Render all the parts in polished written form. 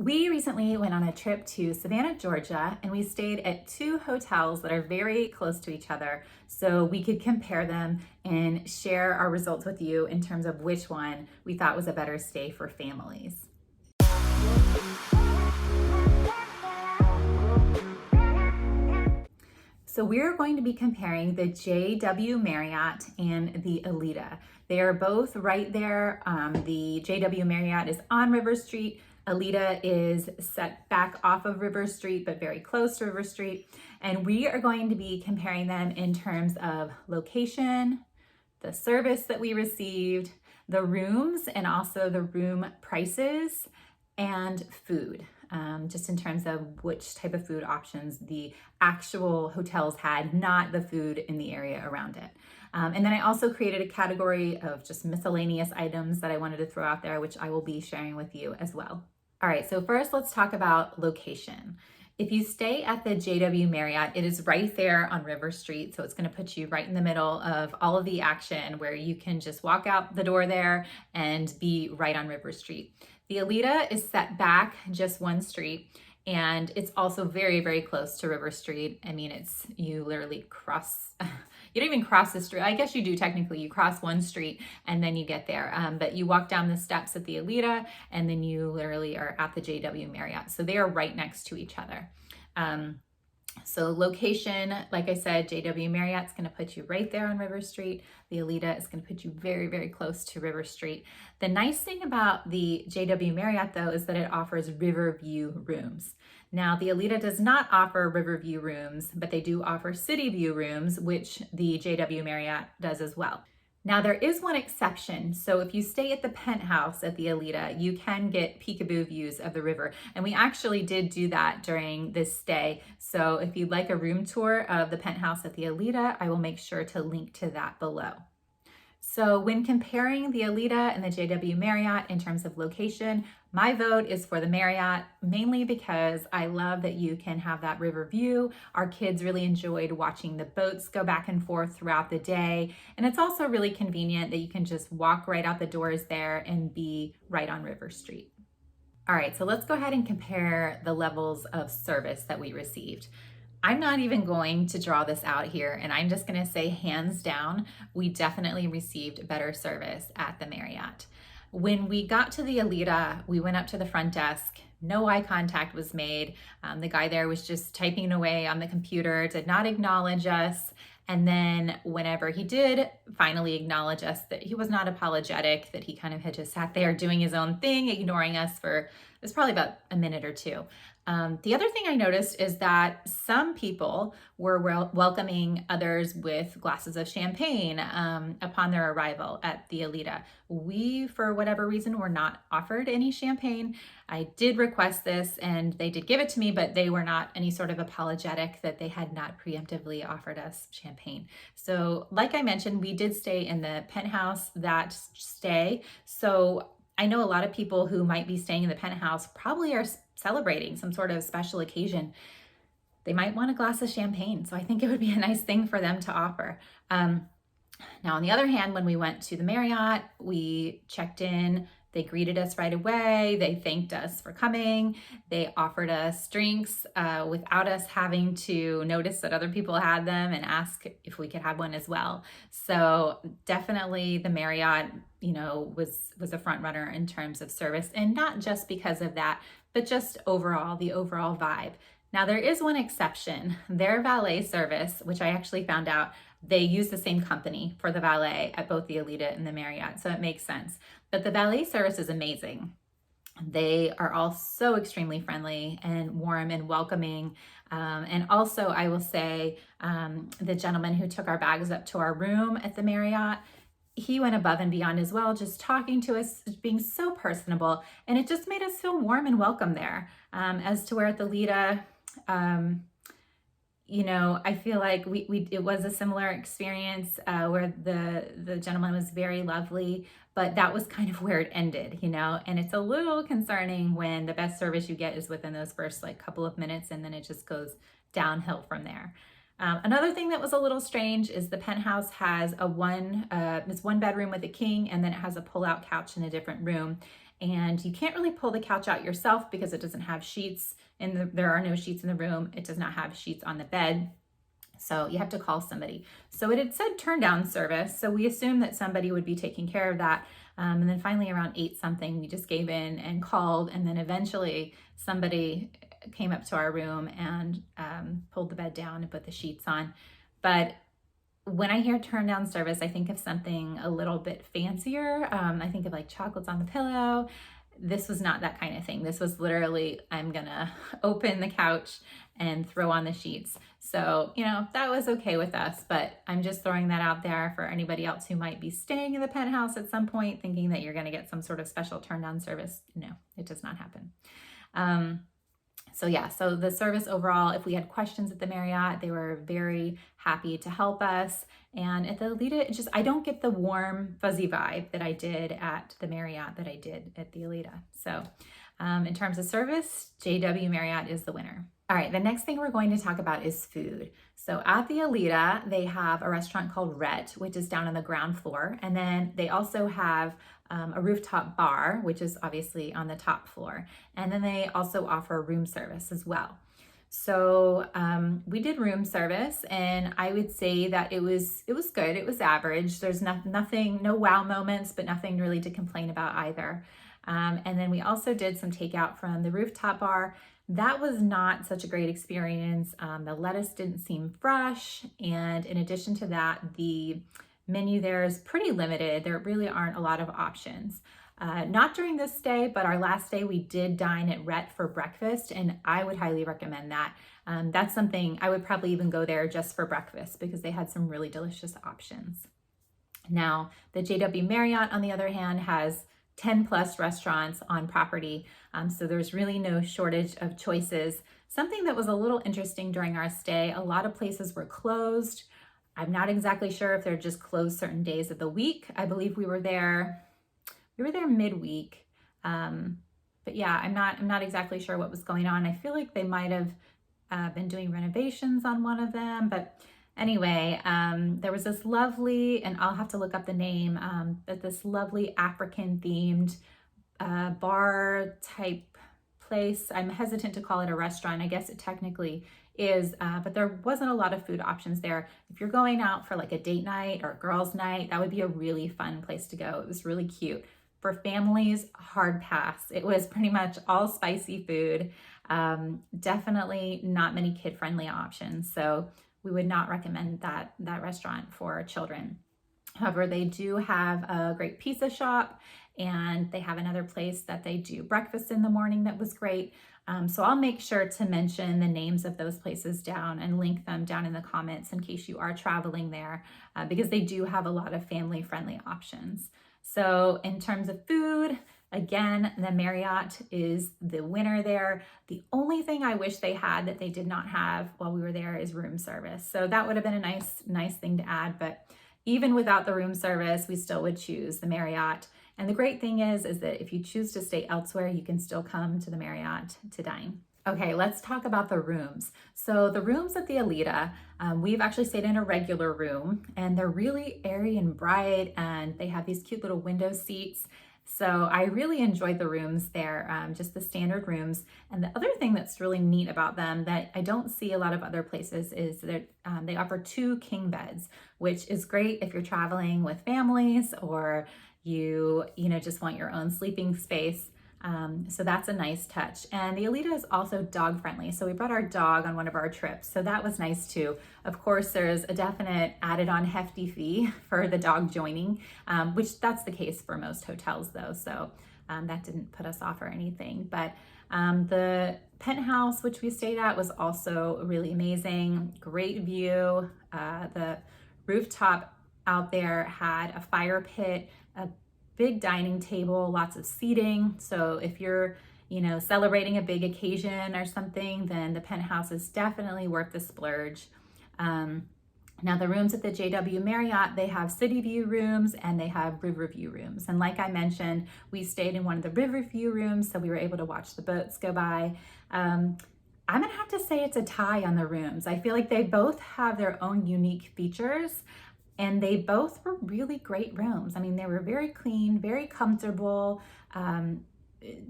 We recently went on a trip to Savannah, Georgia, and we stayed at two hotels that are very close to each other so we could compare them and share our results with you in terms of which one we thought was a better stay for families. So we're going to be comparing the JW Marriott and the Alida. They are both right there. The JW Marriott is on River Street. Alida is set back off of River Street, but very close to River Street. And we are going to be comparing them in terms of location, the service that we received, the rooms, and also the room prices and food. Just in terms of which type of food options the actual hotels had, not the food in the area around it. And then I also created a category of just miscellaneous items that I wanted to throw out there, which I will be sharing with you as well. All right, so first let's talk about location. If you stay at the JW Marriott, it is right there on River Street. So it's going to put you right in the middle of all of the action where you can just walk out the door there and be right on River Street. The Alida is set back just one street, and it's also very, very close to River Street. I mean, you literally cross, you don't even cross the street. I guess you do technically. You cross one street and then you get there. But you walk down the steps at the Alida and then you literally are at the JW Marriott. So they are right next to each other. So location, like I said, JW Marriott's going to put you right there on River Street. The Alida is going to put you very, very close to River Street. The nice thing about the JW Marriott, though, is that it offers river view rooms. Now, the Alida does not offer river view rooms, but they do offer city view rooms, which the JW Marriott does as well. Now, there is one exception. So if you stay at the penthouse at the Alida, you can get peekaboo views of the river. And we actually did do that during this stay. So if you'd like a room tour of the penthouse at the Alida, I will make sure to link to that below. So when comparing the Alida and the JW Marriott in terms of location, my vote is for the Marriott, mainly because I love that you can have that river view. Our kids really enjoyed watching the boats go back and forth throughout the day. And it's also really convenient that you can just walk right out the doors there and be right on River Street. All right, so let's go ahead and compare the levels of service that we received. I'm not even going to draw this out here, and I'm just going to say hands down, we definitely received better service at the Marriott. When we got to the Alida, we went up to the front desk. No eye contact was made. The guy there was just typing away on the computer, did not acknowledge us. And then whenever he did finally acknowledge us, that he was not apologetic, that he kind of had just sat there doing his own thing, ignoring us for, it was probably about a minute or two. The other thing I noticed is that some people were welcoming others with glasses of champagne upon their arrival at the Alida. We, for whatever reason, were not offered any champagne. I did request this and they did give it to me, but they were not any sort of apologetic that they had not preemptively offered us champagne. So like I mentioned, we did stay in the penthouse that stay. So I know a lot of people who might be staying in the penthouse probably are celebrating some sort of special occasion. They might want a glass of champagne. So I think it would be a nice thing for them to offer. Now, on the other hand, when we went to the Marriott, we checked in. They greeted us right away. They thanked us for coming. They offered us drinks without us having to notice that other people had them and ask if we could have one as well. So definitely the Marriott, was a front runner in terms of service, and not just because of that, but just overall, the overall vibe. Now, there is one exception. Their valet service, which I actually found out, they use the same company for the valet at both the Alida and the Marriott, so it makes sense. But the valet service is amazing. They are all so extremely friendly and warm and welcoming. And also, I will say, the gentleman who took our bags up to our room at the Marriott, he went above and beyond as well, just talking to us, being so personable. And it just made us feel warm and welcome there. As to where at the Alida, I feel like it was a similar experience where the gentleman was very lovely, but that was kind of where it ended, and it's a little concerning when the best service you get is within those first couple of minutes, and then it just goes downhill from there. Another thing that was a little strange is the penthouse has it's one bedroom with a king, and then it has a pull-out couch in a different room. and you can't really pull the couch out yourself because it doesn't have sheets there are no sheets in the room. It does not have sheets on the bed. So you have to call somebody. So it had said turn down service. So we assumed that somebody would be taking care of that. And then finally around 8 something, we just gave in and called. And then eventually somebody came up to our room and pulled the bed down and put the sheets on. But when I hear turn down service, I think of something a little bit fancier. I think of like chocolates on the pillow. This was not that kind of thing. This was literally, I'm gonna open the couch and throw on the sheets. So, that was okay with us, but I'm just throwing that out there for anybody else who might be staying in the penthouse at some point thinking that you're gonna get some sort of special turn down service. No, it does not happen. So the service overall, if we had questions at the Marriott, they were very happy to help us. And at the Alida, I don't get the warm, fuzzy vibe that I did at the Marriott that I did at the Alida. So in terms of service, JW Marriott is the winner. All right, the next thing we're going to talk about is food. So at the Alida, they have a restaurant called Rhett, which is down on the ground floor. And then they also have a rooftop bar, which is obviously on the top floor. And then they also offer room service as well. So we did room service, and I would say that it was good. It was average. There's nothing, no wow moments, but nothing really to complain about either. And then we also did some takeout from the rooftop bar. That was not such a great experience. The lettuce didn't seem fresh. And in addition to that, the menu there is pretty limited. There really aren't a lot of options. Not during this stay, but our last day we did dine at Rhett for breakfast, and I would highly recommend that. That's something I would probably even go there just for breakfast because they had some really delicious options. Now, the JW Marriott, on the other hand, has 10 plus restaurants on property. So there's really no shortage of choices. Something that was a little interesting during our stay, a lot of places were closed. I'm not exactly sure if they're just closed certain days of the week. I believe we were there midweek. But yeah, I'm not exactly sure what was going on. I feel like they might have been doing renovations on one of them, but anyway, there was this lovely, and I'll have to look up the name, but this lovely African themed bar type place. I'm hesitant to call it a restaurant. I guess it technically is, but there wasn't a lot of food options there. If you're going out for like a date night or a girls' night, that would be a really fun place to go. It was really cute. For families, hard pass. It was pretty much all spicy food. Definitely not many kid-friendly options. So we would not recommend that restaurant for children. However, they do have a great pizza shop, and they have another place that they do breakfast in the morning that was great. So I'll make sure to mention the names of those places down and link them down in the comments in case you are traveling there, because they do have a lot of family-friendly options. So in terms of food, again, the Marriott is the winner there. The only thing I wish they had that they did not have while we were there is room service. So that would have been a nice thing to add. But even without the room service, we still would choose the Marriott. And the great thing is that if you choose to stay elsewhere, you can still come to the Marriott to dine. Okay, let's talk about the rooms. So the rooms at the Alida, we've actually stayed in a regular room, and they're really airy and bright, and they have these cute little window seats. So I really enjoyed the rooms there, just the standard rooms. And the other thing that's really neat about them that I don't see a lot of other places is that they offer 2 king beds, which is great if you're traveling with families or you just want your own sleeping space. So that's a nice touch. And the Alida is also dog friendly. So we brought our dog on one of our trips. So that was nice too. Of course, there's a definite added on hefty fee for the dog joining, which that's the case for most hotels though. So that didn't put us off or anything. But the penthouse, which we stayed at, was also really amazing. Great view. The rooftop out there had a fire pit, a big dining table, lots of seating. So if you're, celebrating a big occasion or something, then the penthouse is definitely worth the splurge. Now the rooms at the JW Marriott, they have city view rooms and they have river view rooms. And like I mentioned, we stayed in one of the river view rooms, so we were able to watch the boats go by. I'm gonna have to say it's a tie on the rooms. I feel like they both have their own unique features, and they both were really great rooms. I mean, they were very clean, very comfortable.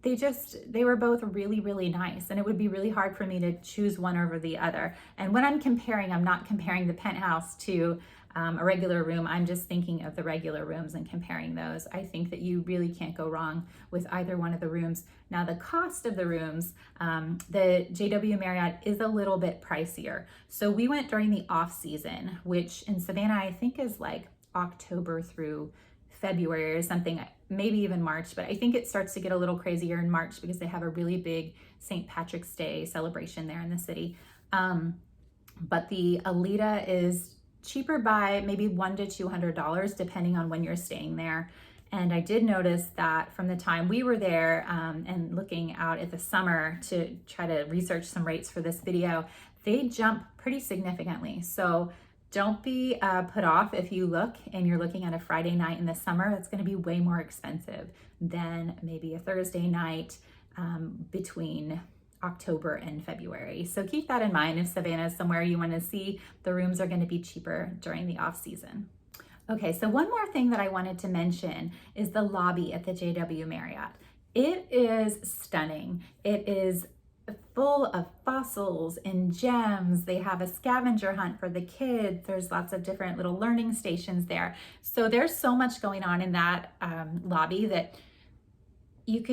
they were both really, really nice, and it would be really hard for me to choose one over the other. And when I'm comparing, I'm not comparing the penthouse to a regular room. I'm just thinking of the regular rooms and comparing those. I think that you really can't go wrong with either one of the rooms. Now, the cost of the rooms, the JW Marriott is a little bit pricier. So we went during the off season, which in Savannah, I think is like October through February or something, maybe even March, but I think it starts to get a little crazier in March because they have a really big St. Patrick's Day celebration there in the city. But the Alida is cheaper by maybe $100 to $200 depending on when you're staying there. And I did notice that from the time we were there and looking out at the summer to try to research some rates for this video, they jump pretty significantly. So don't be put off if you look and you're looking at a Friday night in the summer. That's going to be way more expensive than maybe a Thursday night between October and February. So keep that in mind. If Savannah is somewhere you want to see, the rooms are going to be cheaper during the off season. Okay, so one more thing that I wanted to mention is the lobby at the JW Marriott. It is stunning. It is full of fossils and gems. They have a scavenger hunt for the kids. There's lots of different little learning stations there. So there's so much going on in that lobby that it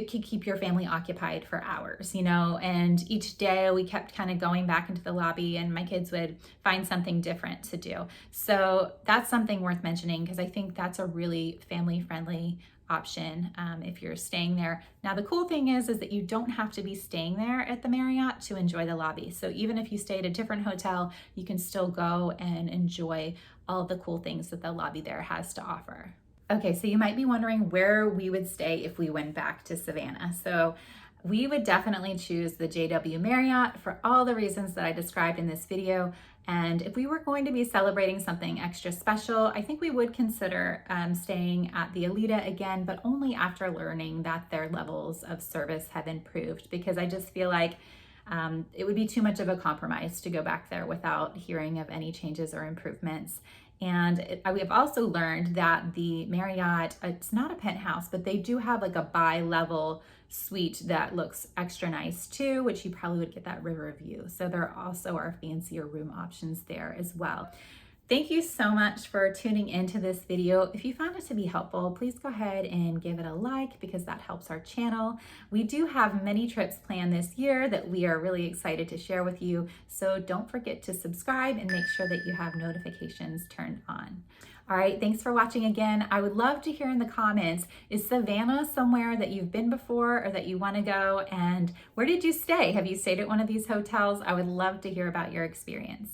could keep your family occupied for hours, you know, and each day we kept kind of going back into the lobby and my kids would find something different to do. So that's something worth mentioning because I think that's a really family-friendly option if you're staying there. Now, the cool thing is that you don't have to be staying there at the Marriott to enjoy the lobby. So even if you stay at a different hotel, you can still go and enjoy all the cool things that the lobby there has to offer. Okay, so you might be wondering where we would stay if we went back to Savannah. So we would definitely choose the JW Marriott for all the reasons that I described in this video. And if we were going to be celebrating something extra special, I think we would consider staying at the Alida again, but only after learning that their levels of service have improved, because I just feel like it would be too much of a compromise to go back there without hearing of any changes or improvements. And we have also learned that the Marriott, it's not a penthouse, but they do have like a bi-level suite that looks extra nice too, which you probably would get that river view. So there also are fancier room options there as well. Thank you so much for tuning into this video. If you found it to be helpful, please go ahead and give it a like because that helps our channel. We do have many trips planned this year that we are really excited to share with you. So don't forget to subscribe and make sure that you have notifications turned on. All right, thanks for watching again. I would love to hear in the comments, is Savannah somewhere that you've been before or that you want to go? And where did you stay? Have you stayed at one of these hotels? I would love to hear about your experience.